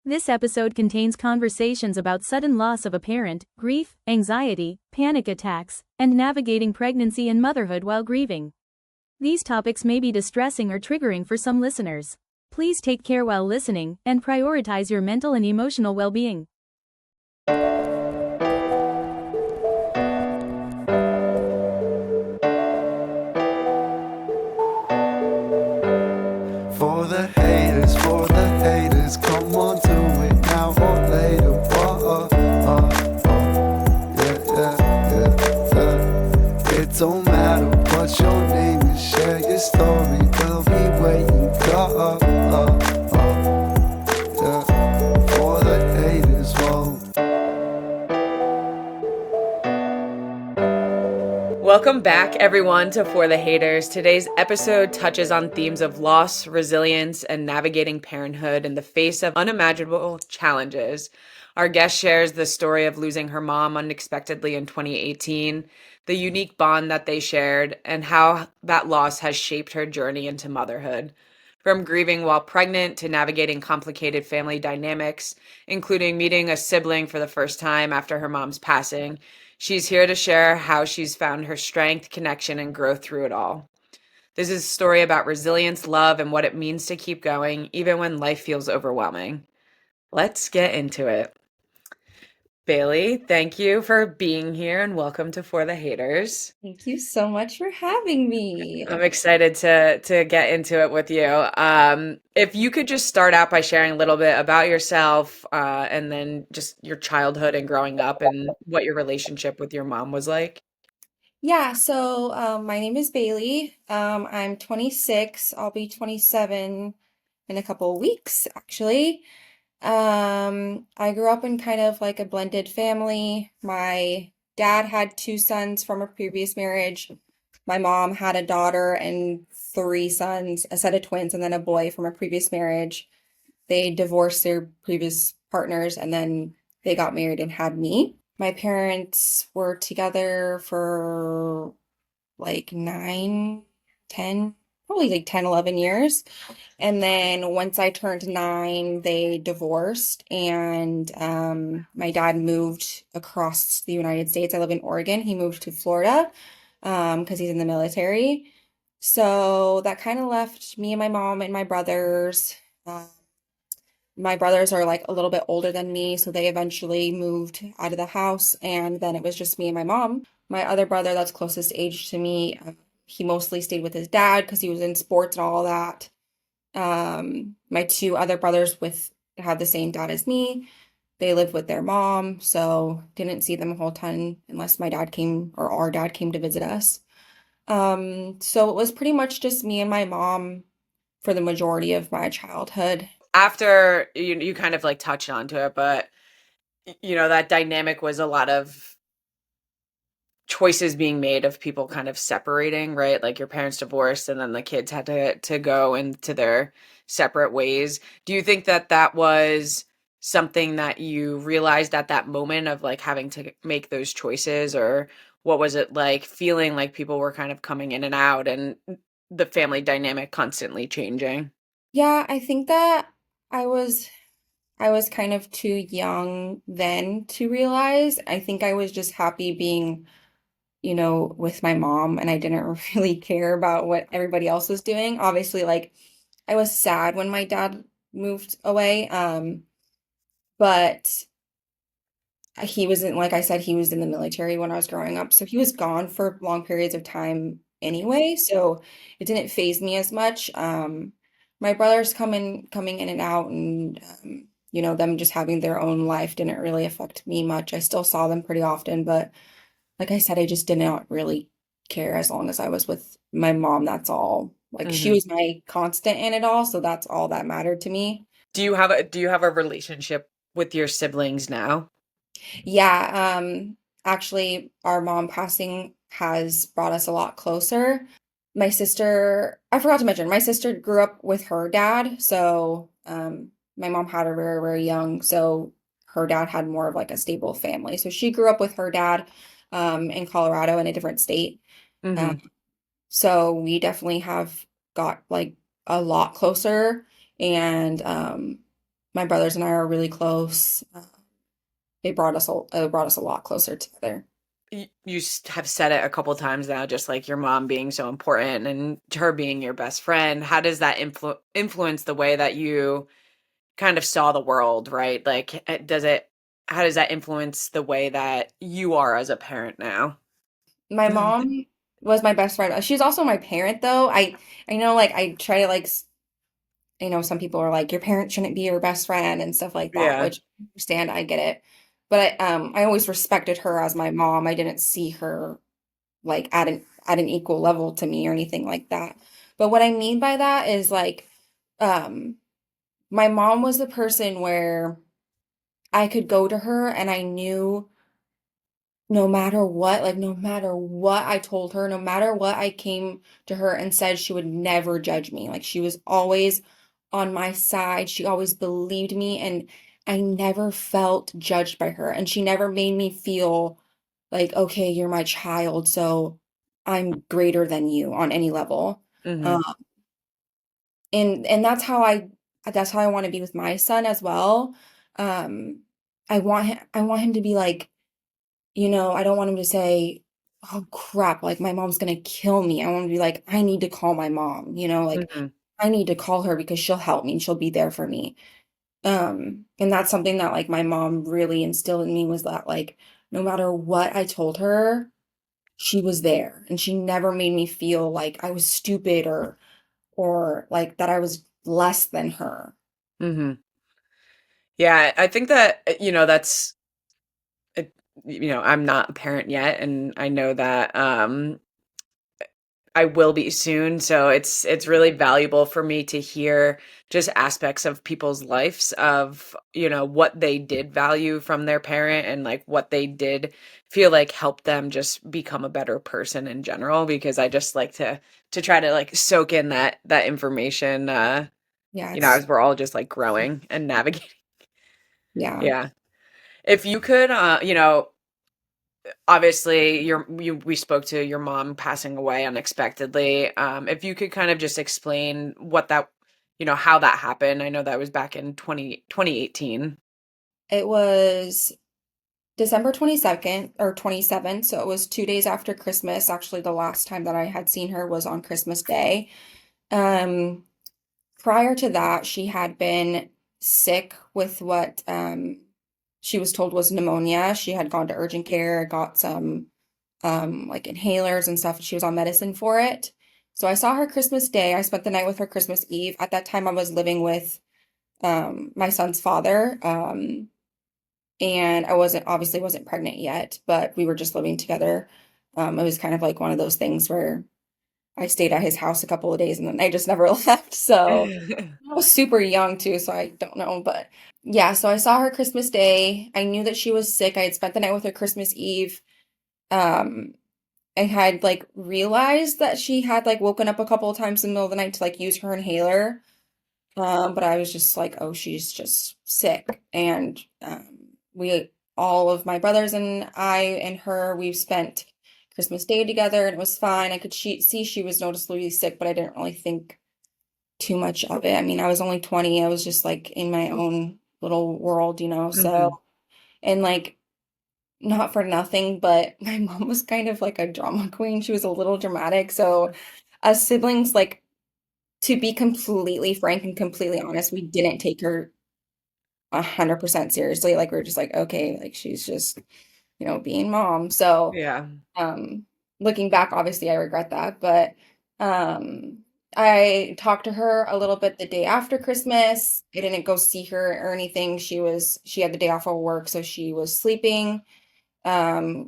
This episode contains conversations about sudden loss of a parent, grief, anxiety, panic attacks, and navigating pregnancy and motherhood while grieving. These topics may be distressing or triggering for some listeners. Please take care while listening and prioritize your mental and emotional well-being. For the haters, come on, do it now or later. Yeah. It don't matter what your name is, share your story, we'll be waiting. For the haters, whoa. Welcome back, everyone, to For the Haters. Today's episode touches on themes of loss, resilience, and navigating parenthood in the face of unimaginable challenges. Our guest shares the story of losing her mom unexpectedly in 2018, the unique bond that they shared, and how that loss has shaped her journey into motherhood. From grieving while pregnant to navigating complicated family dynamics, including meeting a sibling for the first time after her mom's passing, she's here to share how she's found her strength, connection, and growth through it all. This is a story about resilience, love, and what it means to keep going, even when life feels overwhelming. Let's get into it. Bailee, thank you for being here and welcome to For the Haters. Thank you so much for having me. I'm excited to get into it with you. If you could just start out by sharing a little bit about yourself, and then just your childhood and growing up and what your relationship with your mom was like. Yeah, so my name is Bailee. I'm 26. I'll be 27 in a couple of weeks, actually. I grew up in kind of like a blended family. My dad had two sons from a previous marriage. My mom had a daughter and three sons, a set of twins, and then a boy from a previous marriage. They divorced their previous partners and then they got married and had me. My parents were together for like 9, 10, probably like 10, 11 years. And then once I turned 9, they divorced and my dad moved across the United States. I live in Oregon. He moved to Florida because he's in the military. So that kind of left me and my mom and my brothers. My brothers are like a little bit older than me, so they eventually moved out of the house, and then it was just me and my mom. My other brother that's closest age to me, he mostly stayed with his dad because he was in sports and all that. My two other brothers had the same dad as me. They lived with their mom, so didn't see them a whole ton unless my dad came or our dad came to visit us. So it was pretty much just me and my mom for the majority of my childhood. After you kind of like touched onto it, but that dynamic was a lot of choices being made of people kind of separating, right? Like your parents divorced and then the kids had to go into their separate ways. Do you think that was something that you realized at that moment of like having to make those choices, or what was it like feeling like people were kind of coming in and out and the family dynamic constantly changing? Yeah, I think that I was kind of too young then to realize. I think I was just happy being, with my mom, and I didn't really care about what everybody else was doing. Obviously, like I was sad when my dad moved away. But he wasn't, like I said, he was in the military when I was growing up, so he was gone for long periods of time anyway, so it didn't faze me as much. My brothers coming in and out, and them just having their own life didn't really affect me much. I still saw them pretty often, but like I said, I just did not really care as long as I was with my mom. That's all. Like she was my constant in it all, so that's all that mattered to me. Do you have a relationship with your siblings now? Yeah, actually, our mom passing has brought us a lot closer. My sister, I forgot to mention, my sister grew up with her dad, so my mom had her very, very young, so her dad had more of like a stable family. So she grew up with her dad in Colorado in a different state. Mm-hmm. So we definitely have got like a lot closer, and My brothers and I are really close. It brought us a lot closer together. Have said it a couple times now, just like your mom being so important and her being your best friend. How does that influence the way that you kind of saw the world, right? Like, how does that influence the way that you are as a parent now? My mom was my best friend. She's also my parent, though. I know, like, I try to like some people are like, your parent shouldn't be your best friend and stuff like that, Yeah. which I understand, I get it. But I always respected her as my mom. I didn't see her like at an equal level to me or anything like that. But what I mean by that is like, um, my mom was the person where I could go to her and I knew no matter what, like no matter what I told her, no matter what I came to her and said, she would never judge me. Like she was always on my side. She always believed me and I never felt judged by her. And she never made me feel like, okay, you're my child, so I'm greater than you on any level. Mhm. Um, and that's how I want to be with my son as well. Um, I want him to be like, I don't want him to say, "Oh crap, like my mom's gonna kill me." I want him to be like, "I need to call my mom," like Mhm. I need to call her because she'll help me and she'll be there for me. And that's something that like my mom really instilled in me was that like no matter what I told her, she was there and she never made me feel like I was stupid or like that I was less than her. Mhm. Yeah, I think that, that's it, I'm not a parent yet, and I know that, I will be soon, so it's really valuable for me to hear just aspects of people's lives of, what they did value from their parent and like what they did feel like helped them just become a better person in general because I just like to try to like soak in that information Yeah, it's as we're all just like growing and navigating. yeah. Yeah. If you could obviously we spoke to your mom passing away unexpectedly. If you could kind of just explain what that, how that happened. I know that was back in 2018. It was December 22nd or 27th, so it was 2 days after Christmas. Actually, the last time that I had seen her was on Christmas Day. Um, Prior to that, she had been sick with what she was told was pneumonia. She had gone to urgent care, got some like inhalers and stuff. She was on medicine for it. So I saw her Christmas Day. I spent the night with her Christmas Eve. At that time, I was living with my son's father. And I wasn't pregnant yet, but we were just living together. It was kind of like one of those things where I stayed at his house a couple of days and then I just never left. So I was super young too, so I don't know. But yeah, so I saw her Christmas Day. I knew that she was sick. I had spent the night with her Christmas Eve. Um, I had like realized that she had like woken up a couple of times in the middle of the night to like use her inhaler. But I was just like, oh, she's just sick. And we, all of my brothers and I and her, we've spent Christmas Day together and it was fine. I could see she was noticeably sick, but I didn't really think too much of it. I mean, I was only 20. I was just like in my own little world. So, Mhm. and like, not for nothing, but my mom was kind of like a drama queen. She was a little dramatic. So, as siblings, like, to be completely frank and completely honest, we didn't take her 100% seriously. Like we are just like, okay, like she's just, being mom. So, Yeah. um, looking back, obviously I regret that, but um I talked to her a little bit the day after Christmas. I didn't go see her or anything. She had the day off of work, so she was sleeping.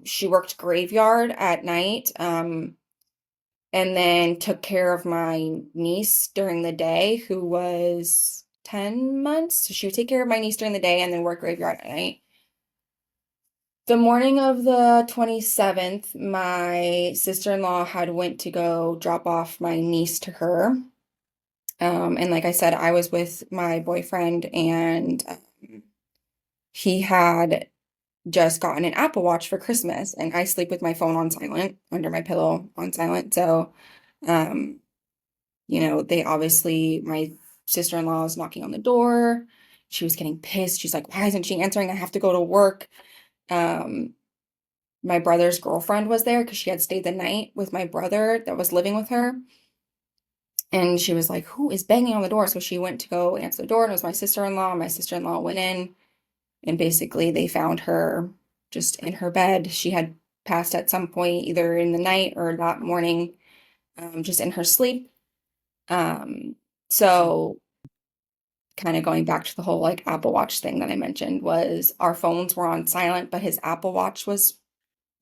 She worked graveyard at night. And then took care of my niece during the day, who was 10 months. So she would take care of my niece during the day and then work graveyard at night. The morning of the 27th, my sister-in-law had went to go drop off my niece to her. And like I said, I was with my boyfriend and he had just gotten an Apple Watch for Christmas and I sleep with my phone on silent under my pillow on silent. So, they obviously, my sister-in-law is knocking on the door she was getting pissed. She's like, why isn't she answering? I have to go to work. Um, my brother's girlfriend was there because she had stayed the night with my brother that was living with her. And she was like, who is banging on the door? So she went to go answer the door, and it was my sister-in-law. My sister-in-law went in, and basically they found her just in her bed. She had passed at some point, either in the night or that morning, just in her sleep. So kind of going back to the whole like Apple Watch thing that I mentioned, was our phones were on silent, but his Apple Watch was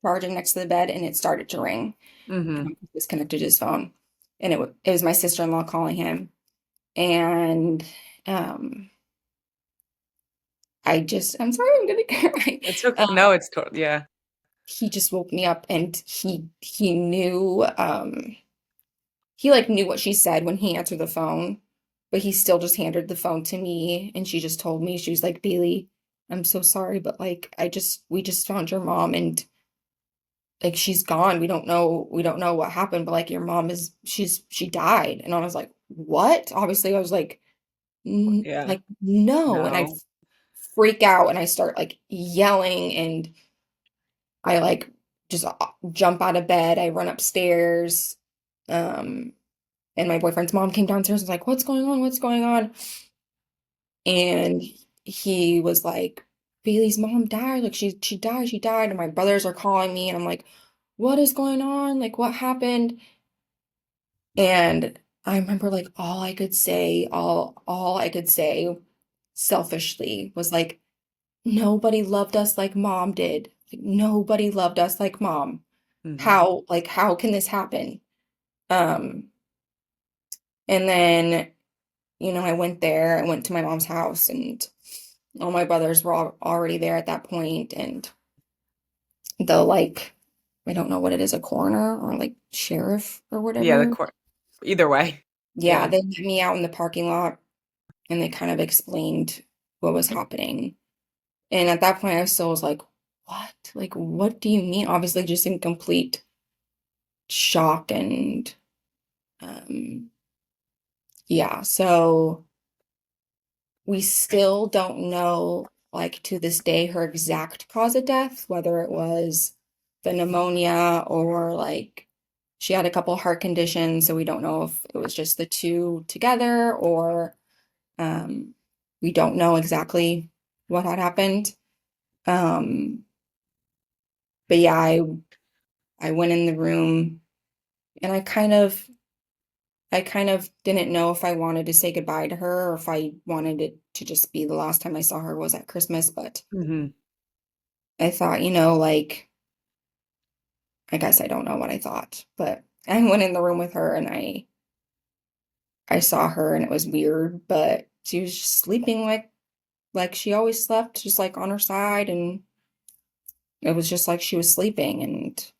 charging next to the bed, and it started to ring. Mm-hmm. He disconnected his phone, and it was my sister-in-law calling him. And I'm sorry, I'm gonna cry. It's okay. No, it's totally, yeah. He just woke me up, and he knew he like knew what she said when he answered the phone, but he still just handed the phone to me, and she just told me, she was like, Bailee, I'm so sorry, but like we just found your mom, and like she's gone. We don't know what happened, but like your mom she died. And I was like, what? Obviously I was like, Yeah. like no. And I No. freak out, and I start like yelling, and I like just jump out of bed. I run upstairs. And my boyfriend's mom came downstairs and was like, what's going on? What's going on? And he was like, Bailee's mom died. Like she died, she died. And my brothers are calling me, and I'm like, what is going on? Like what happened? And I remember like all I could say selfishly was like, nobody loved us like mom did. Like nobody loved us like mom. Mm-hmm. How can this happen? Um, and then, I went there. I went to my mom's house, and all my brothers were already there at that point. And the like, I don't know what it is, a coroner or like sheriff or Yeah, whatever. either way. Yeah, Yeah. they met me out in the parking lot, and they kind of explained what was happening. And at that point, I still was like, what? Like, what do you mean? Obviously, just in complete shock. And um, yeah, so we still don't know, like, to this day, her exact cause of death, whether it was the pneumonia or like she had a couple heart conditions. So we don't know if it was just the two together, or we don't know exactly what had happened. Um, but yeah, I went in the room, and I kind of didn't know if I wanted to say goodbye to her, or if I wanted it to just be the last time I saw her was at Christmas. But Mm-hmm. I thought, like, I guess I don't know what I thought, but I went in the room with her, and I saw her, and it was weird, but she was just sleeping like she always slept, just like on her side, and it was just like she was sleeping. And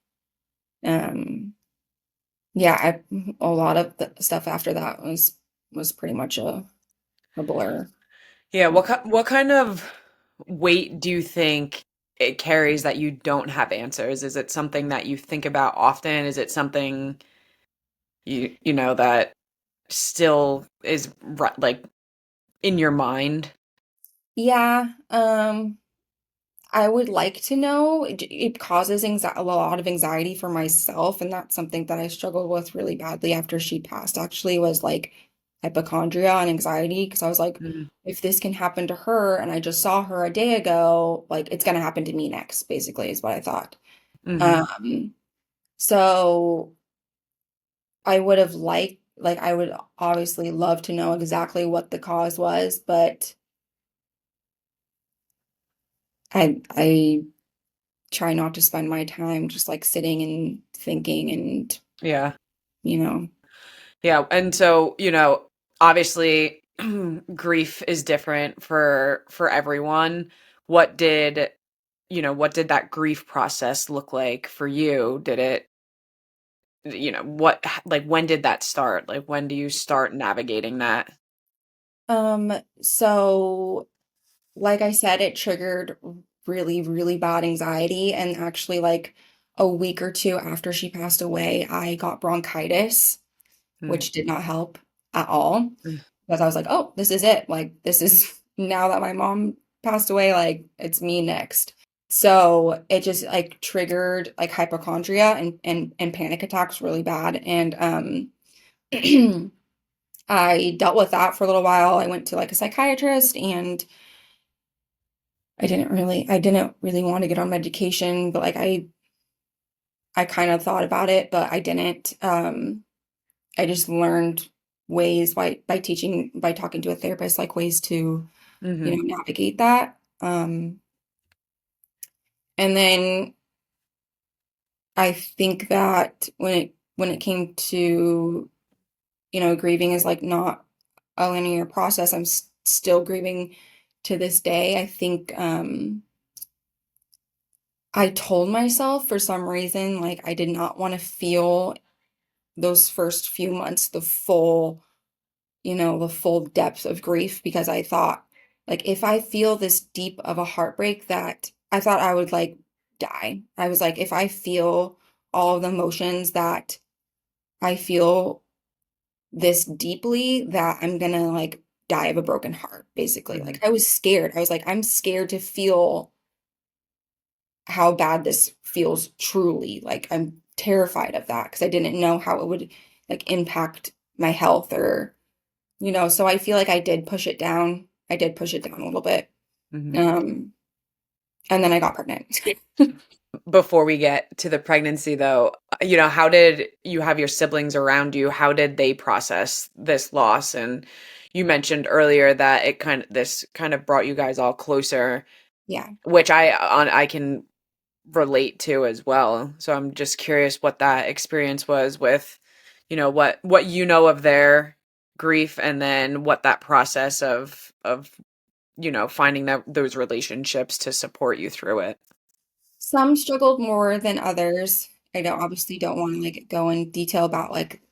um yeah, a lot of the stuff after that was pretty much a blur. Yeah, what kind of weight do you think it carries that you don't have answers? Is it something that you think about often? Is it something that still is like in your mind? Yeah, I would like to know. It causes a lot of anxiety for myself, and that's something that I struggled with really badly after she passed, actually, was like hypochondria and anxiety, because I was like, Mhm. if this can happen to her, and I just saw her a day ago, like it's gonna happen to me next, basically, is what I thought. Mhm. Um, so I would have I would obviously love to know exactly what the cause was, but I try not to spend my time just like sitting and thinking, and Yeah. you know. Yeah, and so, obviously grief is different for everyone. What did, what did that grief process look like for you? Did it, like when did that start? Like when do you start navigating that? So like I said, it triggered really, really bad anxiety, and actually like a week or two after she passed away, I got bronchitis, Mm, which did not help at all, mm, because I was like, oh, this is it. Like this is now that my mom passed away, like it's me next. So it just like triggered like hypochondria and panic attacks really bad. And I dealt with that for a little while. I went to like a psychiatrist and I didn't really want to get on medication, but like I kind of thought about it, but I didn't. I just learned ways by talking to a therapist, like ways to, Hmm. navigate that. And then I think that when it came to, grieving is like not a linear process. I'm still grieving to this day. I think I told myself for some reason like I did not want to feel those first few months the full depth of grief because I thought, like, if I feel this deep of a heartbreak that I thought I would like die. I was like, if I feel all of the emotions that I feel this deeply, that I'm gonna like die of a broken heart, basically. Hmm. Like, I was scared. I was like, I'm scared to feel how bad this feels truly. Like, I'm terrified of that because I didn't know how it would like impact my health or. So I feel like I did push it down. I did push it down a little bit. Hmm. Um, and then I got pregnant. Before we get to the pregnancy, though, how did you have your siblings around you? How did they process this loss? And you mentioned earlier that this kind of brought you guys all closer, Yeah. which I can relate to as well. So I'm just curious what that experience was with, what you know of their grief, and then what that process of finding those relationships to support you through it. Some struggled more than others. I don't obviously don't want to like go in detail about like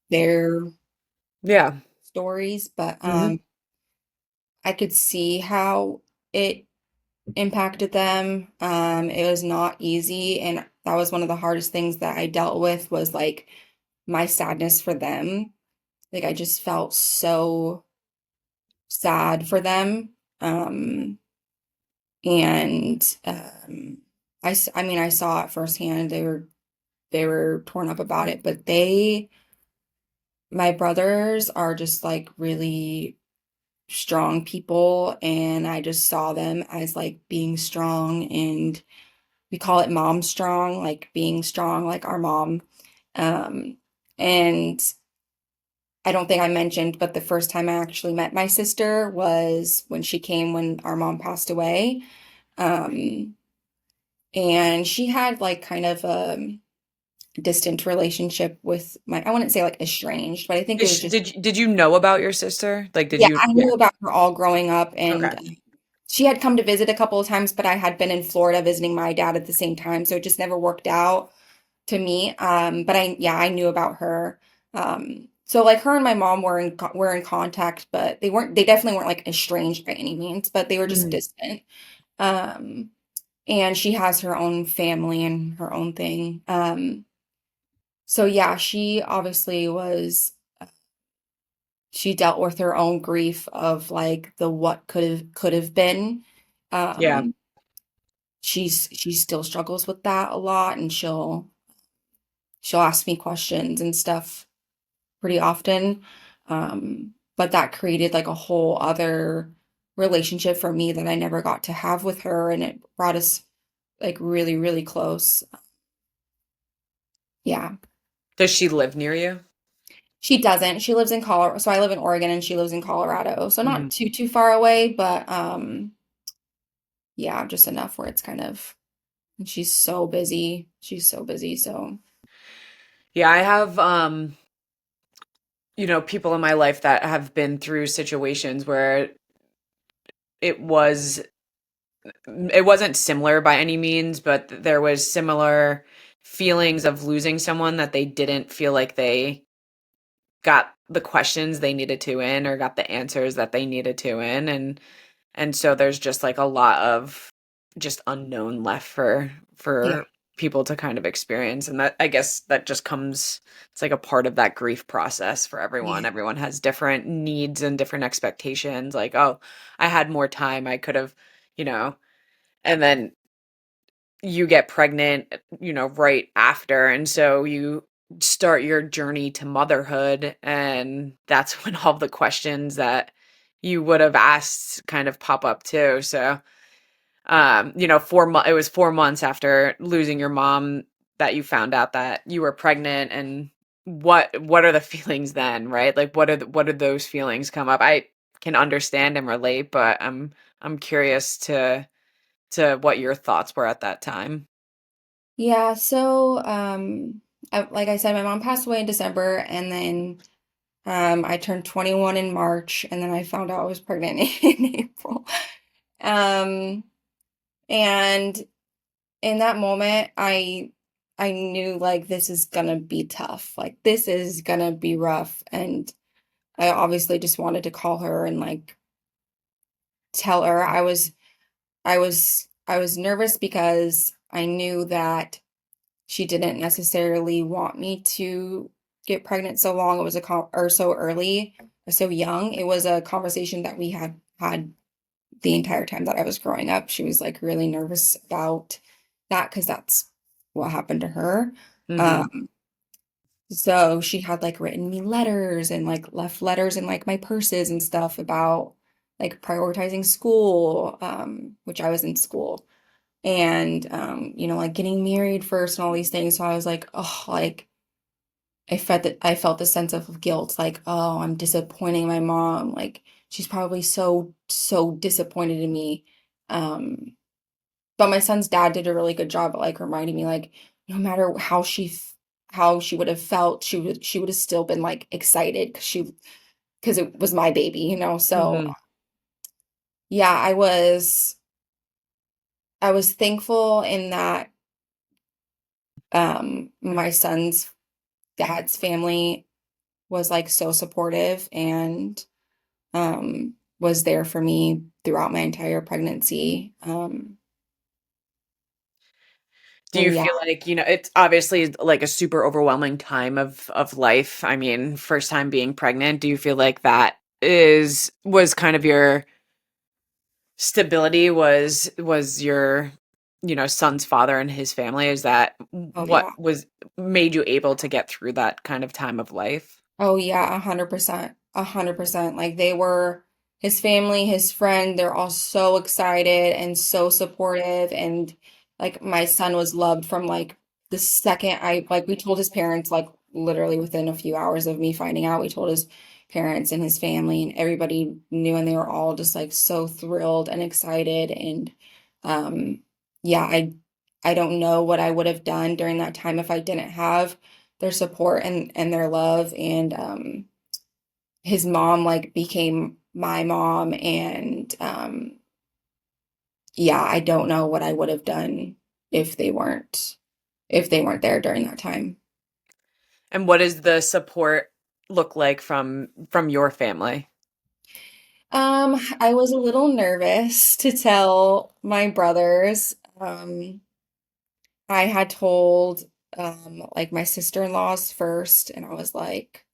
their Yeah. stories, but Hmm. I could see how it impacted them. It was not easy, and that was one of the hardest things that I dealt with was like my sadness for them. Like I just felt so sad for them. And I mean, I saw it firsthand. They were torn up about it, but my brothers are just like really strong people, and I just saw them as like being strong, and we call it mom strong, like being strong like our mom. Um, and I don't think I mentioned, but the first time I actually met my sister was when she came when our mom passed away. Um, and she had like kind of a distant relationship with I wouldn't say like estranged, but I think it was just, Did you know about your sister? Like, did yeah, you? I Yeah. knew about her all growing up, Okay. and she had come to visit a couple of times, but I had been in Florida visiting my dad at the same time, so it just never worked out to me. But yeah, I knew about her. So like her and my mom were in contact, but they definitely weren't like estranged by any means, but they were just Mhm. distant. Um, and she has her own family and her own thing. So yeah, she obviously she dealt with her own grief of like the what could have been. Yeah. Um, she still struggles with that a lot, and she'll ask me questions and stuff pretty often. But that created like a whole other relationship for me that I never got to have with her, and it brought us like really, really close. Yeah. Does she live near you? She doesn't. She lives in Colorado. So I live in Oregon and she lives in Colorado. So not Mhm. too far away, but yeah, just enough where it's kind of and she's so busy. She's so busy. So Yeah, I have people in my life that have been through situations where it was it wasn't similar by any means, but there was similar feelings of losing someone that they didn't feel like they got the questions they needed to in, or got the answers that they needed to in, and so there's just like a lot of just unknown left for yeah. people to kind of experience. And that, I guess that just comes, it's like a part of that grief process for everyone. Yeah. Everyone has different needs and different expectations. Like, oh, I had more time. I could have, you know, and then you get pregnant, right after. And so you start your journey to motherhood. And that's when all the questions that you would have asked kind of pop up too. So, 4 months, it was 4 months after losing your mom that you found out that you were pregnant. And what are the feelings then, right? Like, what did those feelings come up? I can understand and relate, but I'm curious to what your thoughts were at that time. Yeah, so like I said, my mom passed away in December, and then I turned 21 in March, and then I found out I was pregnant in April. Um, and in that moment, I knew like this is gonna be tough. Like this is gonna be rough, and I obviously just wanted to call her and like tell her I was nervous because I knew that she didn't necessarily want me to get pregnant so long. It was or so early, or so young. It was a conversation that we had the entire time that I was growing up. She was like really nervous about that because that's what happened to her. Mhm. Um, so she had like written me letters and like left letters in like my purses and stuff about like prioritizing school, which I was in school, and like getting married first and all these things. So I was like, oh, like I felt the sense of guilt, like, oh, I'm disappointing my mom. Like she's probably so, so disappointed in me. Um, but my son's dad did a really good job at like reminding me, like, no matter how she would have felt, she would have still been like excited because it was my baby. So Mhm. yeah, I was thankful in that my son's dad's family was like so supportive and was there for me throughout my entire pregnancy. Do you And yeah, feel like, it's obviously like a super overwhelming time of life. I mean, first time being pregnant, do you feel like that was kind of your stability, was your, son's father and his family? Is that oh what yeah. was made you able to get through that kind of time of life? Oh yeah, 100%. 100%. Like they were his family, his friend, they're all so excited and so supportive. And like my son was loved from like the second we told his parents, like literally within a few hours of me finding out, we told his parents and his family, and everybody knew, and they were all just like so thrilled and excited. And um yeah, I don't know what I would have done during that time if I didn't have their support and their love. And his mom like became my mom. And yeah, I don't know what I would have done if they weren't there during that time. And what does the support look like from your family? I was a little nervous to tell my brothers. I had told like my sister-in-laws first, and I was like,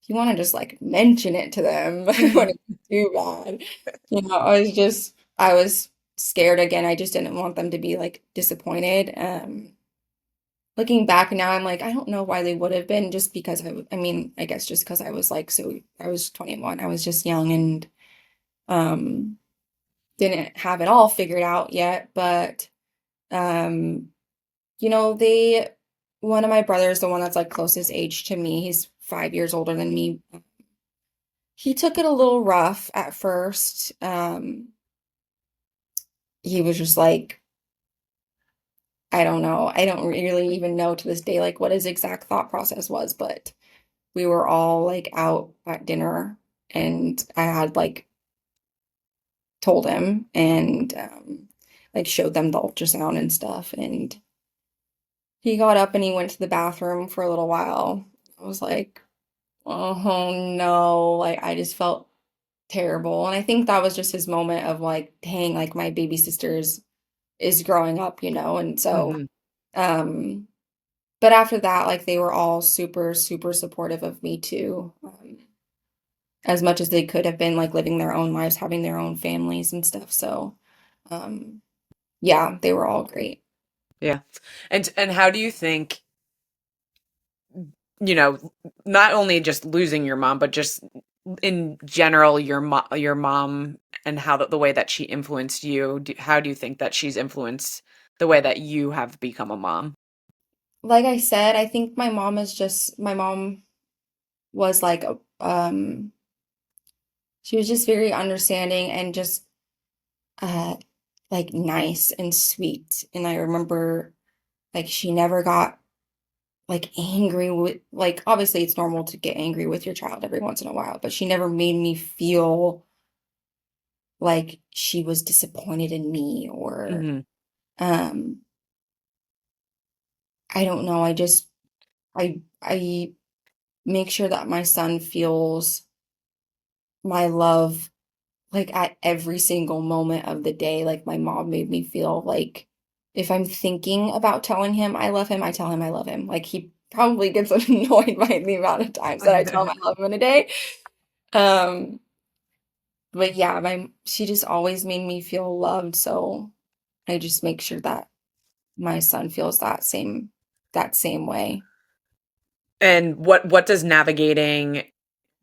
if you want to just like mention it to them, I want to too bad. I was scared again. I just didn't want them to be like disappointed. Looking back now, I'm like, I don't know why they would have been, just because I mean, I guess just because I was like, so I was 21, I was just young and um, didn't have it all figured out yet. But um, one of my brothers, the one that's like closest age to me, he's 5 years older than me. He took it a little rough at first. He was just like, I don't know. I don't really even know to this day like what his exact thought process was, but we were all like out at dinner, and I had like told him and like showed them the ultrasound and stuff, and he got up and he went to the bathroom for a little while. I was like, oh no, like I just felt terrible. And I think that was just his moment of like, dang, like my baby sister's is growing up. And so Mhm. Um, but after that, like they were all super, super supportive of me too. As much as they could have been like living their own lives, having their own families and stuff. So, um, yeah, they were all great. Yeah. And how do you think, you know, not only just losing your mom, but just in general, your mom and how the way that she influenced you, how do you think that she's influenced the way that you have become a mom? Like I said, I think my mom was like, she was just very understanding and just, uh, like nice and sweet. And I remember like she never got like angry with, like, obviously it's normal to get angry with your child every once in a while, but she never made me feel like she was disappointed in me or, Mhm. um, I don't know. I make sure that my son feels my love like at every single moment of the day. Like my mom made me feel like if I'm thinking about telling him I love him, I tell him I love him. Like he probably gets annoyed by the amount of times that I tell him I love him in a day. Um, but yeah, my she just always made me feel loved. So I just make sure that my son feels that same way. And what does navigating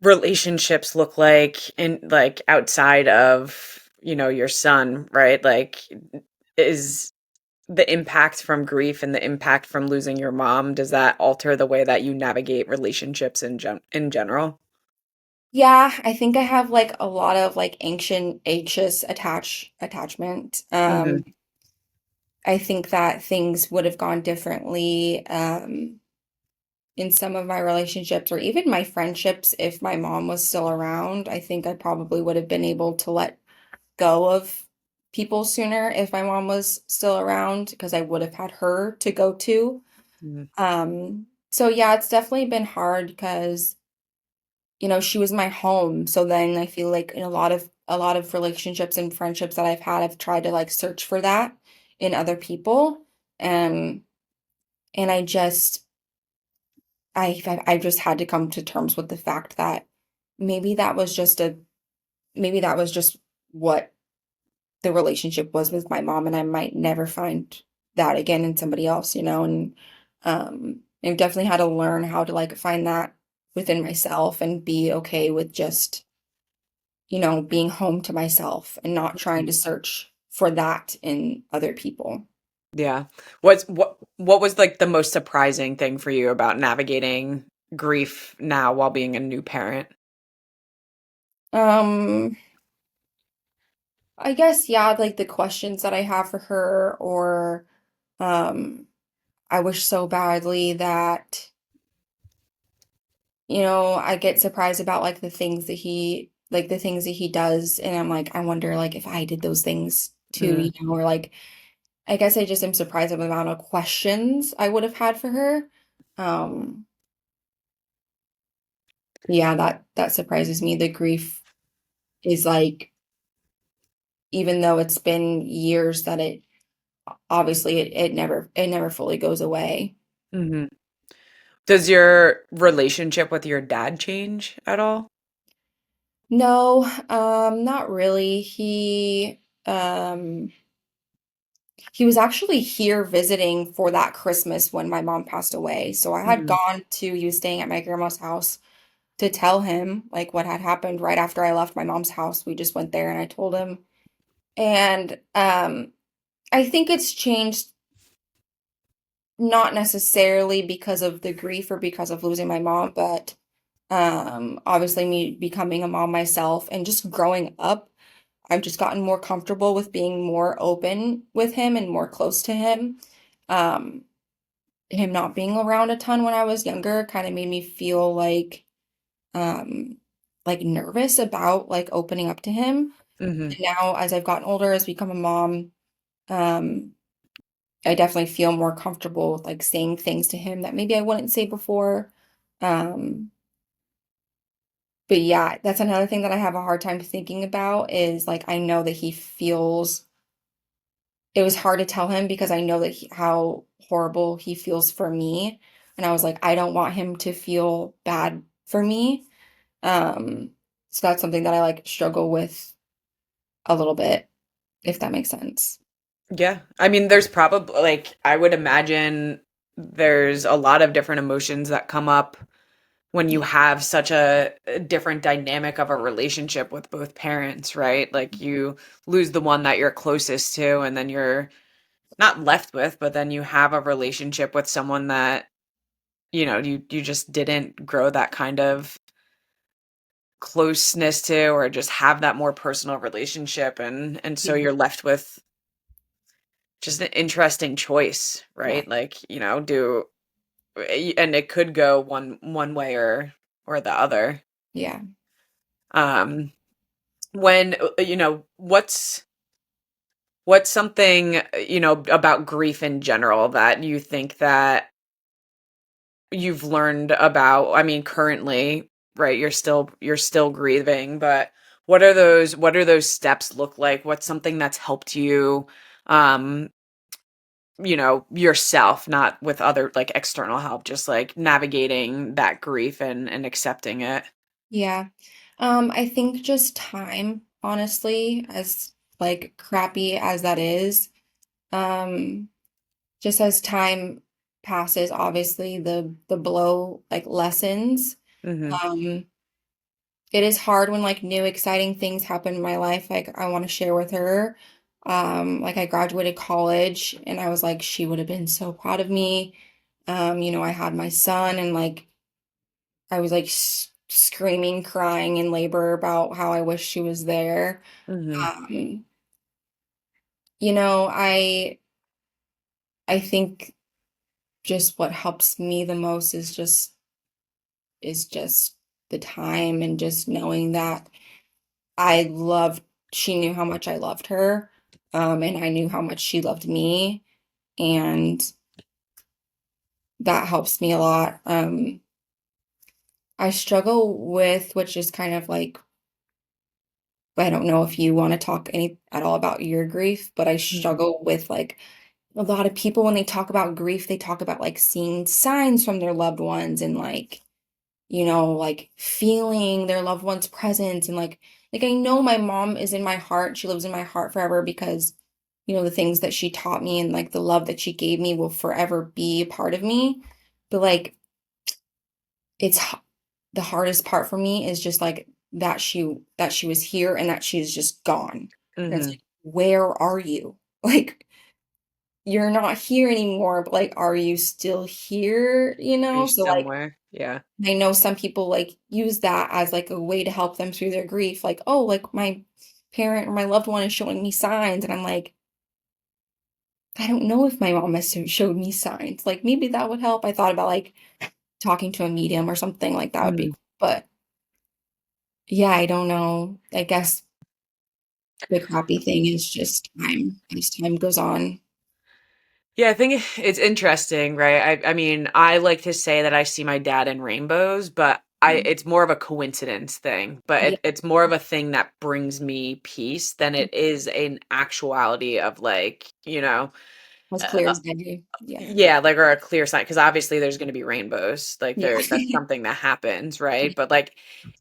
relationships look like in like outside of, your son, right? Like is the impact from grief and the impact from losing your mom, does that alter the way that you navigate relationships in general? Yeah, I think I have like a lot of like anxious attachment. Mhm. I think that things would have gone differently in some of my relationships or even my friendships if my mom was still around. I think I probably would have been able to let go of people sooner if my mom was still around because I would have had her to go to. Mhm. So yeah, it's definitely been hard because she was my home. So then I feel like in a lot of relationships and friendships that I've had, I've tried to like search for that in other people. Um, and I've just had to come to terms with the fact that maybe that was just a maybe that was just what the relationship was with my mom, and I might never find that again in somebody else, and I've definitely had to learn how to like find that within myself and be okay with just being home to myself and not trying to search for that in other people. Yeah. What was like the most surprising thing for you about navigating grief now while being a new parent? Um, I guess, yeah, like the questions that I have for her, or um, I wish so badly that, I get surprised about like the things that he does, and I'm like, I wonder like if I did those things too, Mm, or like I guess I just am surprised at the amount of questions I would have had for her. Um, yeah, that surprises me. The grief is like, even though it's been years that it obviously it never fully goes away. mhm. Does your relationship with your dad change at all? No, not really. He was actually here visiting for that Christmas when my mom passed away. So I had Mhm. he was staying at my grandma's house to tell him like what had happened right after I left my mom's house. We just went there and I told him. And I think it's changed not necessarily because of the grief or because of losing my mom, but obviously me becoming a mom myself and just growing up, I've just gotten more comfortable with being more open with him and more close to him. Um, him not being around a ton when I was younger kind of made me feel um like nervous about like opening up to him. Mhm. And now as I've gotten older, as become a mom, um I definitely feel more comfortable with like saying things to him that maybe I wouldn't say before. Um, but yeah, that's another thing that I have a hard time thinking about is like I know that he feels it was hard to tell him because I know that how horrible he feels for me. And I was like, I don't want him to feel bad for me. Um, so that's something that I like struggle with a little bit, if that makes sense. Yeah. I mean, there's probably like I would imagine there's a lot of different emotions that come up when you Yeah. have such a different dynamic of a relationship with both parents, right? Like you lose the one that you're closest to and then you're not left with, but then you have a relationship with someone that, you just didn't grow that kind of closeness to or just have that more personal relationship and so Yeah. you're left with just an interesting choice, Yeah. right? Like, do and it could go one way or the other. Yeah. Um when what's something about grief in general that you think that you've learned about, I mean, currently, right, you're still grieving, but what are those steps look like? What's something that's helped you, um yourself, not with other like external help, just like navigating that grief and accepting it? Yeah. I think just time, honestly, as like crappy as that is, um, just as time passes, obviously the blow like lessens. Mhm. Um, it is hard when like new exciting things happen in my life. Like I want to share with her. Like I graduated college and I was like, she would have been so proud of me. I had my son and like I was like screaming, crying in labor about how I wish she was there. Mhm. Um, you know, I think just what helps me the most is just the time and just knowing that I loved she knew how much I loved her, and I knew how much she loved me, and that helps me a lot. I struggle with, which is kind of like, I don't know if you want to talk any at all about your grief, but I Mhm. struggle with like a lot of people when they talk about grief, they talk about like seeing signs from their loved ones and like, like feeling their loved one's presence and like I know my mom is in my heart. She lives in my heart forever because, the things that she taught me and like the love that she gave me will forever be a part of me. But like it's the hardest part for me is just like that she was here and that she's just gone. And it's Mhm. like, where are you? Like you're not here anymore, but like are you still here, Are you So like somewhere? Yeah. I know some people like use that as like a way to help them through their grief. Like, oh, like my parent or my loved one is showing me signs. And I'm like, I don't know if my mom has showed me signs. Like maybe that would help. I thought about like talking to a medium or something like that would be Mhm. cool. But yeah, I don't know. I guess the crappy thing is just time as time goes on. Yeah, I think it's interesting, right? I mean, I like to say that I see my dad in rainbows, but I Mm. it's more of a coincidence thing, but Yeah, it's more of a thing that brings me peace than it is an actuality of like, as clear uh, as day. Yeah. yeah, like or a clear sign because obviously there's going to be rainbows. Like Yeah. that's something that happens, right? But like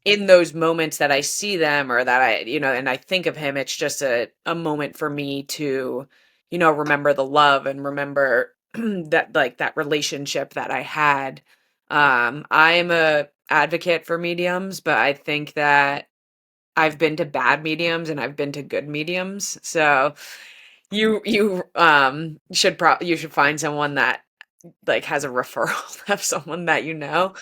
in those moments that I see them or that and I think of him, it's just a moment for me to, remember the love and remember that like that relationship that I had. I'm a advocate for mediums, but I think that I've been to bad mediums and I've been to good mediums. So you should find someone that like has a referral of someone that you know.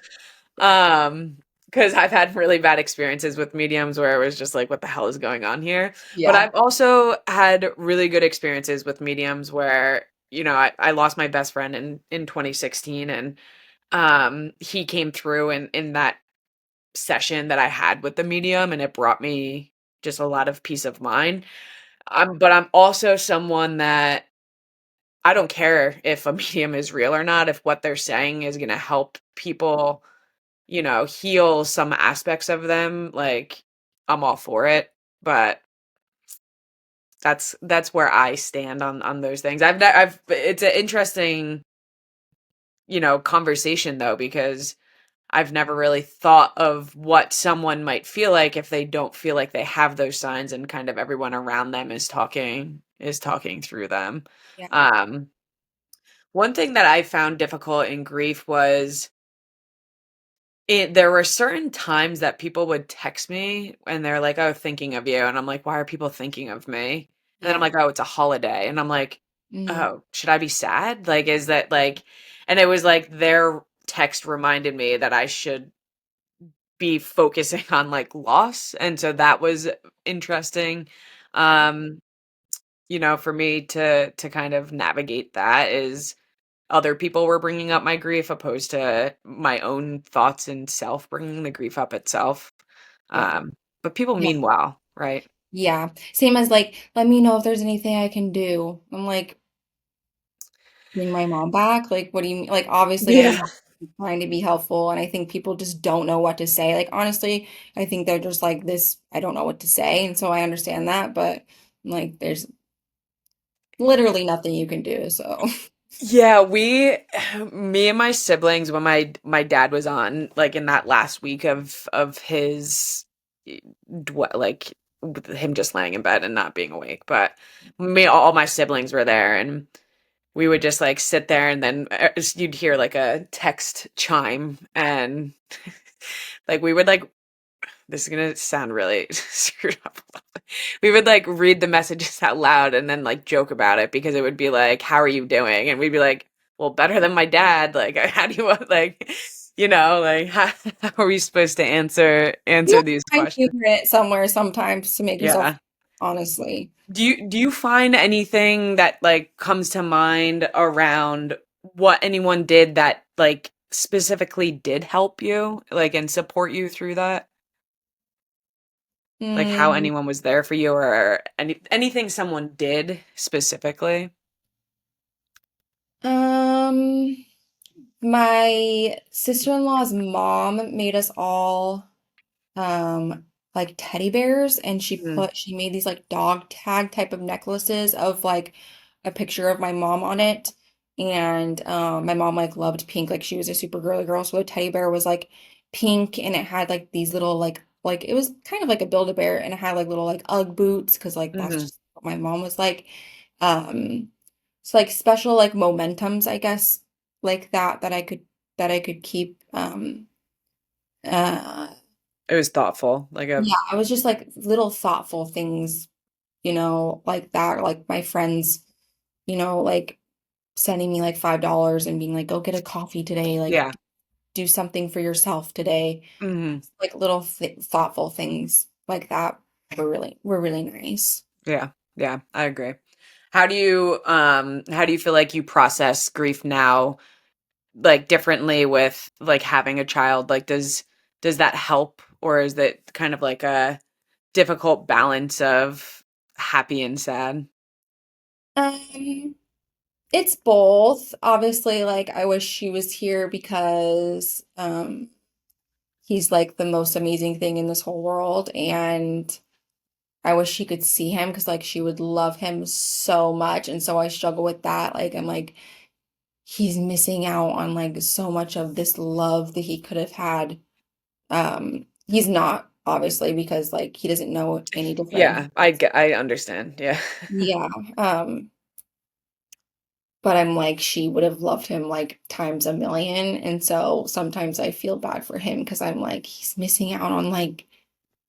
Um, because I've had really bad experiences with mediums where it was just like, what the hell is going on here? But Yeah. I've also had really good experiences with mediums where, I lost my best friend in 2016 and he came through in that session that I had with the medium and it brought me just a lot of peace of mind. But I'm also someone that I don't care if a medium is real or not, if what they're saying is gonna help people, heal some aspects of them, like, I'm all for it, but that's where I stand on those things. It's an interesting, conversation though, because I've never really thought of what someone might feel like if they don't feel like they have those signs and kind of everyone around them is talking through them. Yeah. Um, One thing that I found difficult in grief was there were certain times that people would text me and they're like, "Oh, thinking of you." And I'm like, "Why are people thinking of me?" And then I'm Yeah. like, "Oh, it's a holiday." And I'm like, Mm. "Oh, should I be sad? Like, is that like," and it was like their text reminded me that I should be focusing on like loss. And so that was interesting. Um, for me to kind of navigate that is other people were bringing up my grief opposed to my own thoughts and self bringing the grief up itself. Yeah. But people Yeah. mean well, right? Yeah. Same as like, let me know if there's anything I can do. I'm like, bring my mom back? Like, what do you mean? Like, obviously, I know Yeah. I'm trying to be helpful, and I think people just don't know what to say. Like, honestly, I think they're just like this, I don't know what to say, and so I understand that, but like, there's literally nothing you can do. So, Yeah, me and my siblings, when my dad was on, like in that last week of his, like with him just laying in bed and not being awake, but all my siblings were there, and we would just like sit there, and then you'd hear like a text chime, and like we would like, this is gonna sound really screwed up. We would like read the messages out loud and then like joke about it because it would be like, "How are you doing?" And we'd be like, "Well, better than my dad." Like, how do you want like, like how are we supposed to you answer have to these find questions? humor in it somewhere sometimes to make yourself, Yeah. honestly. Do you find anything that like comes to mind around what anyone did that like specifically did help you, like, and support you through that? Like how Mm, anyone was there for you or anything someone did specifically? um, my sister-in-law's mom made us all like teddy bears, and Mm, she made these like dog tag type of necklaces of like a picture of my mom on it. And my mom like loved pink, like she was a super girly girl, so the teddy bear was like pink, and it had like these little like it was kind of like a Build-A-Bear, and it had like little like Ugg boots because like that's mhm. just what my mom was like. um so like special like momentums, I guess, like that I could keep. Uh It was thoughtful, like a yeah, I was just like little thoughtful things, like that, or like my friends, like sending me like $5 and being like, go get a coffee today, like yeah. do something for yourself today. Mhm. Like little thoughtful things like that were really nice. Yeah. Yeah, I agree. How do you feel like you process grief now, like differently with like having a child? Like does that help, or is it kind of like a difficult balance of happy and sad? Um, it's both. Obviously, like I wish she was here because he's like the most amazing thing in this whole world, and I wish she could see him because like she would love him so much. And so I struggle with that. Like I'm like, he's missing out on like so much of this love that he could have had. He's not, obviously, because like he doesn't know any different. Yeah, I understand. Yeah. Yeah. Um, but I'm like, she would have loved him like times a million. And so sometimes I feel bad for him because I'm like, he's missing out on like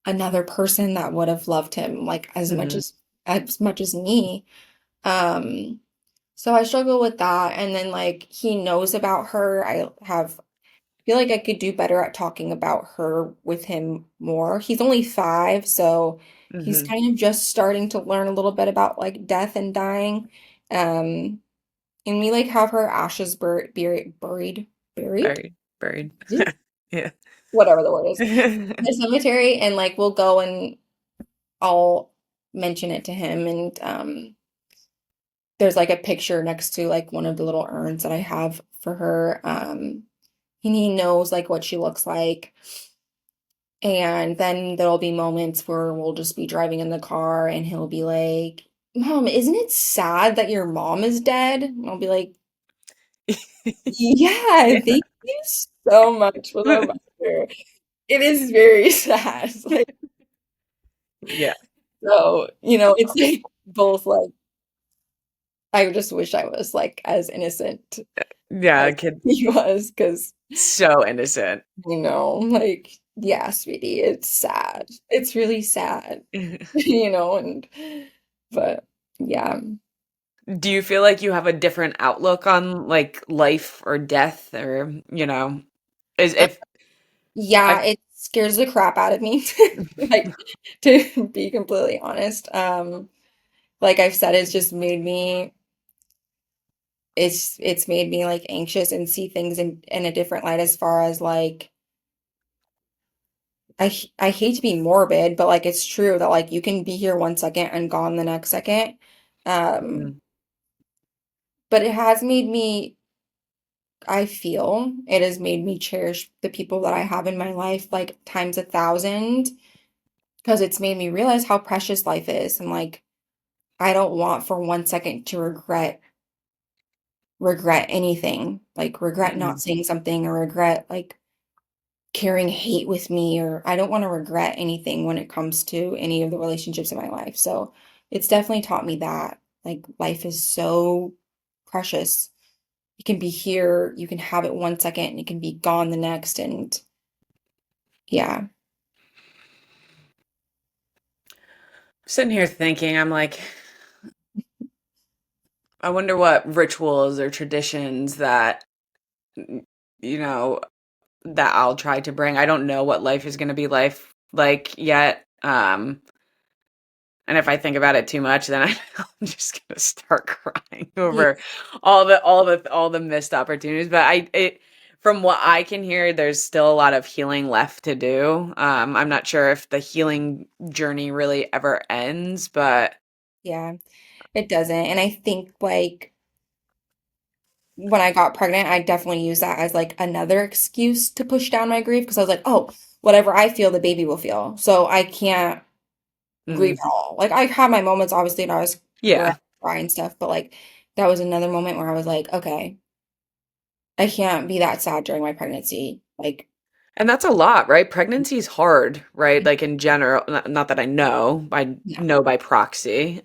another person that would have loved him like Mhm. as much as me. Um, so I struggle with that. And then like he knows about her. Feel like I could do better at talking about her with him more. He's only 5, so he's Mhm. kind of just starting to learn a little bit about like death and dying. Um, and we like have her ashes buried, Buried. Yeah. whatever the word is, in the cemetery, and like we'll go and I'll mention it to him, and there's like a picture next to like one of the little urns that I have for her. And he knows like what she looks like. And then there'll be moments where we'll just be driving in the car and he'll be like, Mom, isn't it sad that your mom is dead? And I'll be like, yeah, thank you so much for the reminder. It is very sad. Like, Yeah. so, it's like both like I just wish I was like as innocent Yeah, as kid, he was, because so innocent. like, yeah, sweetie, it's sad. It's really sad, and but yeah. Do you feel like you have a different outlook on like life or death or, is Uh, if yeah, I it scares the crap out of me. Like, to be completely honest. Like I've said, it's made me like anxious and see things in a different light, as far as like I hate to be morbid, but like it's true that like you can be here 1 second and gone the next second. Um, Mm, but I feel it has made me cherish the people that I have in my life like times 1,000, because it's made me realize how precious life is, and like I don't want for 1 second to regret anything, like regret not mm. saying something, or regret like carrying hate with me, or I don't want to regret anything when it comes to any of the relationships in my life. So it's definitely taught me that like life is so precious. You can be here, you can have it 1 second, and it can be gone the next. And yeah, Sitting here thinking, I'm like, I wonder what rituals or traditions that, you know, that I'll try to bring. I don't know what life is going to be like yet. And if I think about it too much, then I'm just gonna start crying yeah, over all the missed opportunities. But from what I can hear, there's still a lot of healing left to do. I'm not sure if the healing journey really ever ends, but yeah, it doesn't. And I think like when I got pregnant, I definitely used that as like another excuse to push down my grief, because I was like, oh, whatever I feel, the baby will feel. So I can't grieve mm, at all. Like I had my moments obviously, and where I yeah. cry and stuff, but like that was another moment where I was like, okay, I can't be that sad during my pregnancy. Like, And that's a lot, right? Pregnancy is hard, right? Like in general, not that I yeah, know by proxy.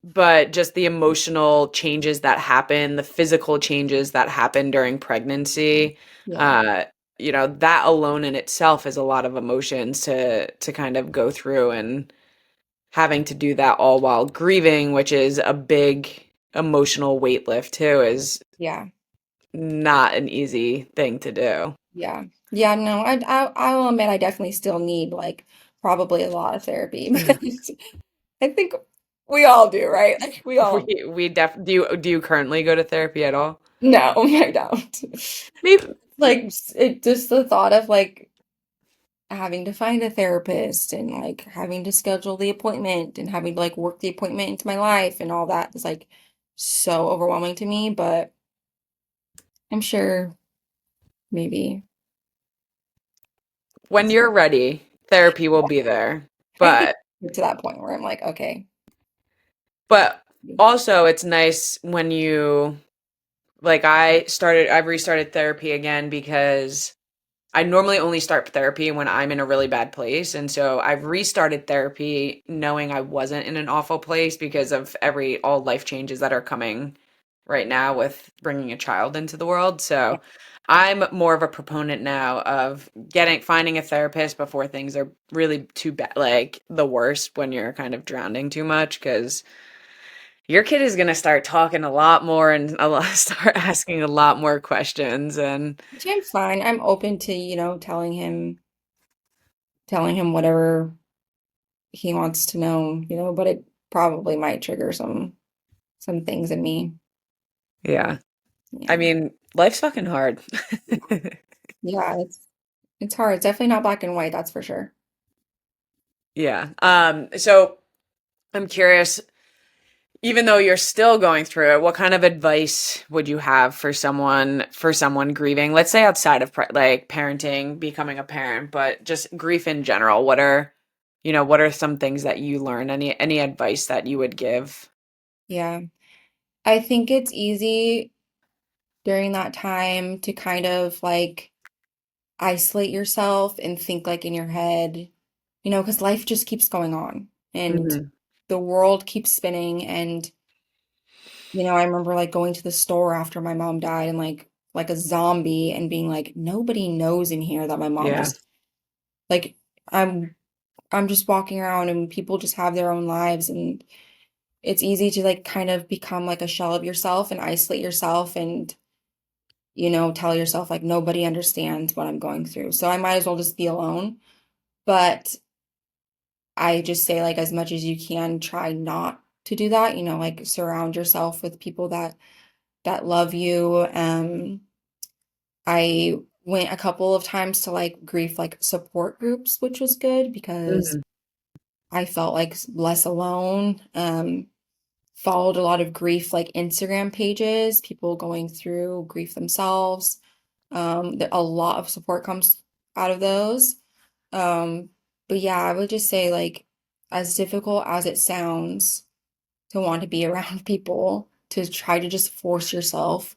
But just the emotional changes that happen, the physical changes that happen during pregnancy, yeah, uh, that alone in itself is a lot of emotions to kind of go through, and having to do that all while grieving, which is a big emotional weight lift too, is yeah, not an easy thing to do. yeah, yeah. No, I will admit I definitely still need like probably a lot of therapy, but I think we all do, right? Like we all. We do you currently go to therapy at all? No, I don't. Maybe Like it just the thought of like having to find a therapist, and like having to schedule the appointment, and having to like work the appointment into my life, and all that is like so overwhelming to me, but I'm sure maybe when you're ready, therapy will be there. I think But to that point where I'm like, okay. but also it's nice when you like I've restarted therapy again because I normally only start therapy when I'm in a really bad place. And so I've restarted therapy knowing I wasn't in an awful place because of all life changes that are coming right now with bringing a child into the world. Yeah, So I'm more of a proponent now of finding a therapist before things are really too bad, like the worst when you're kind of drowning too much, because your kid is going to start talking a lot more and start asking a lot more questions. And which I'm fine. I'm open to, telling him whatever he wants to know, but it probably might trigger some things in me. yeah. I Yeah. mean, life's fucking hard. Yeah, it's hard. It's definitely not black and white, that's for sure. Yeah. So I'm curious, even though you're still going through it, what kind of advice would you have for someone grieving? Let's say outside of like parenting, becoming a parent, but just grief in general. What are some things that you learned? Any advice that you would give? Yeah. I think it's easy during that time to kind of like isolate yourself and think like in your head, because life just keeps going on and Mhm. the world keeps spinning. And, I remember like going to the store after my mom died and like a zombie and being like, nobody knows in here that my mom Yeah. just like I'm just walking around and people just have their own lives and it's easy to like kind of become like a shell of yourself and isolate yourself and tell yourself like nobody understands what I'm going through. So I might as well just be alone. But I just say like as much as you can try not to do that, like surround yourself with people that love you. I went a couple of times to like grief like support groups, which was good because Mhm. I felt like less alone. Followed a lot of grief like Instagram pages, people going through grief themselves. A lot of support comes out of those. Um, but yeah, I would just say like as difficult as it sounds to want to be around people, to try to just force yourself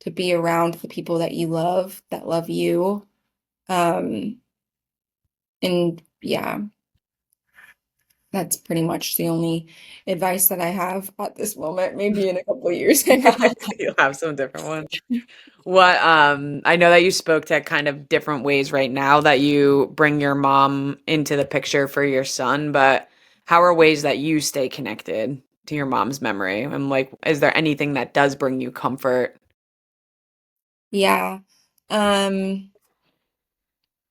to be around the people that you love, that love you. Um, and yeah, that's pretty much the only advice that I have at this moment. Maybe in a couple of years I have. You'll have some different ones. I know that you spoke to kind of different ways right now that you bring your mom into the picture for your son, but how are ways that you stay connected to your mom's memory? And like, is there anything that does bring you comfort? Yeah. Um,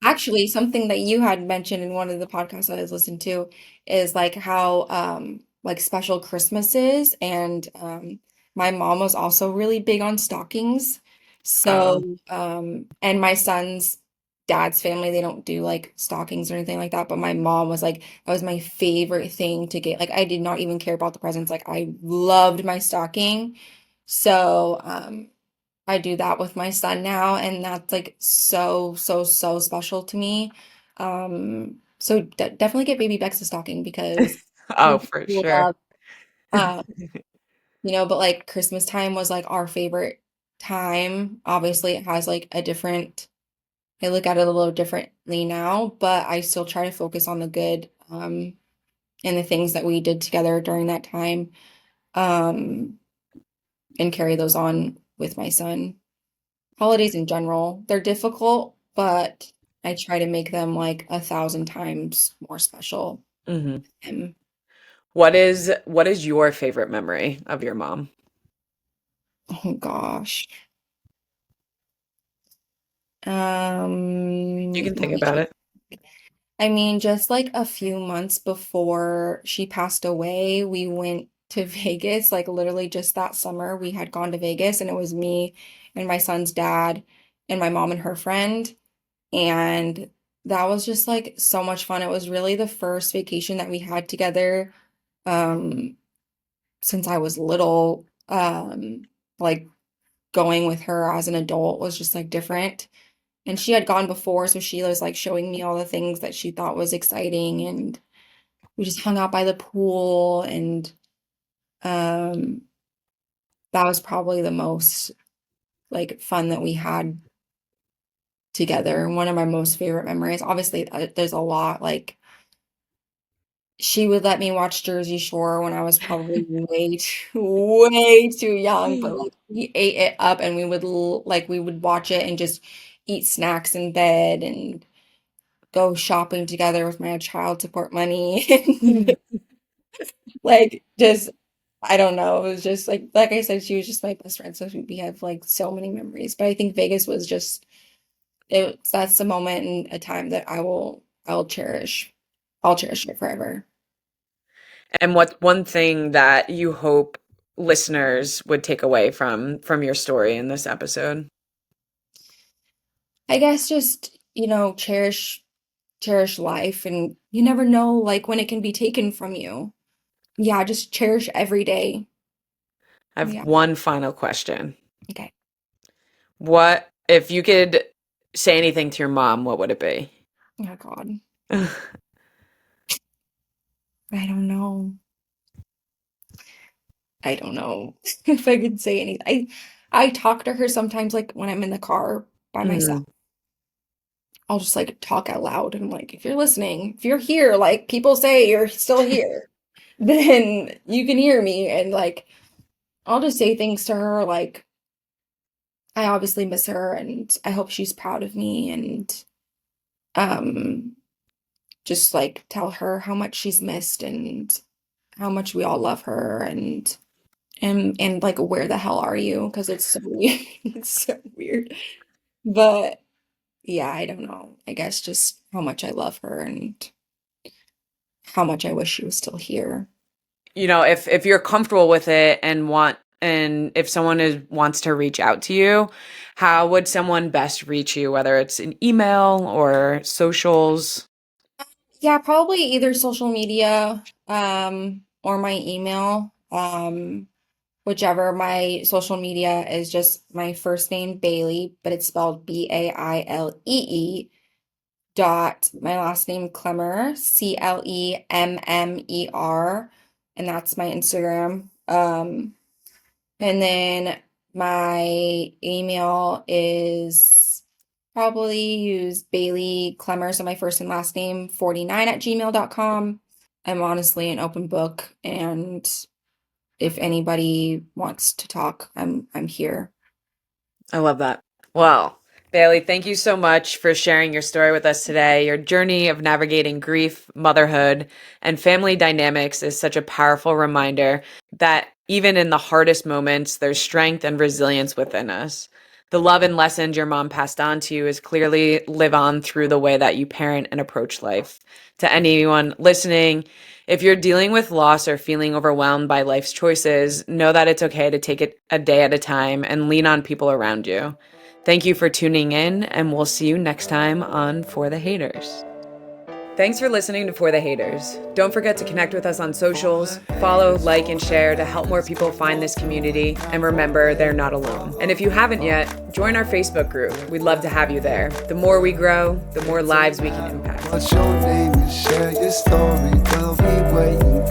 Actually, something that you had mentioned in one of the podcasts I was listening to is like how like special Christmas is and my mom was also really big on stockings. So Um, and my son's dad's family, they don't do like stockings or anything like that, but my mom was like that was my favorite thing to get. Like I did not even care about the presents. Like I loved my stocking. So I do that with my son now, and that's like so, so, so special to me. So definitely get baby Bex a stocking because oh, he for will sure. love, uh, but like Christmas time was like our favorite time. Obviously, it has like a different, I look at it a little differently now, but I still try to focus on the good, and the things that we did together during that time, um, and carry those on with my son. Holidays in general, they're difficult, but I try to make them like 1,000 times more special. hmm And what is your favorite memory of your mom? oh gosh. You can Let think me about think. it. I mean, just like a few months before she passed away, we went to Vegas, like literally just that summer. We had gone to Vegas and it was me and my son's dad and my mom and her friend. And that was just like so much fun. It was really the first vacation that we had together um since I was little. Like going with her as an adult was just like different. And she had gone before, so she was like showing me all the things that she thought was exciting and we just hung out by the pool and um that was probably the most like fun that we had together. One of my most favorite memories. Obviously, there's a lot like she would let me watch Jersey Shore when I was probably way too young, but like we ate it up and we would like we would watch it and just eat snacks in bed and go shopping together with my child support money and like just I don't know. It was just like I said, she was just my best friend. So we have like so many memories. But I think Vegas was just that's the moment and a time that I will cherish. I'll cherish it forever. And what's one thing that you hope listeners would take away from your story in this episode? I guess just, cherish life and you never know like when it can be taken from you. Yeah, just cherish every day. I have Yeah. one final question. Okay. What if you could say anything to your mom, what would it be? Oh God. I don't know. I don't know if I could say anything. I talk to her sometimes, like when I'm in the car by myself. Mm. I'll just like talk out loud and like, if you're listening, if you're here, like people say you're still here, then you can hear me. And like, I'll just say things to her, like, I obviously miss her and I hope she's proud of me, and um just like tell her how much she's missed and how much we all love her, and like, where the hell are you? Because it's so weird. It's so weird. But yeah, I don't know. I guess just how much I love her and how much I wish she was still here. You know, if you're comfortable with it and if someone wants to reach out to you, how would someone best reach you, whether it's an email or socials? Yeah, probably either social media, or my email. Whichever. My social media is just my first name, Bailee, but it's spelled Bailee, dot my last name, Clemmer, Clemmer, and that's my Instagram. And then my email is probably use Bailee Clemmer, so my first and last name, 49 at gmail.com. I'm honestly an open book, and if anybody wants to talk, I'm here. I love that. Well, Bailee, thank you so much for sharing your story with us today. Your journey of navigating grief, motherhood, and family dynamics is such a powerful reminder that even in the hardest moments, there's strength and resilience within us. The love and lessons your mom passed on to you is clearly live on through the way that you parent and approach life. To anyone listening, if you're dealing with loss or feeling overwhelmed by life's choices, know that it's okay to take it a day at a time and lean on people around you. Thank you for tuning in, and we'll see you next time on For the Haters. Thanks for listening to For the Haters. Don't forget to connect with us on socials, follow, like, and share to help more people find this community. And remember, they're not alone. And if you haven't yet, join our Facebook group. We'd love to have you there. The more we grow, the more lives we can impact. What's your name and share your story? We'll be waiting.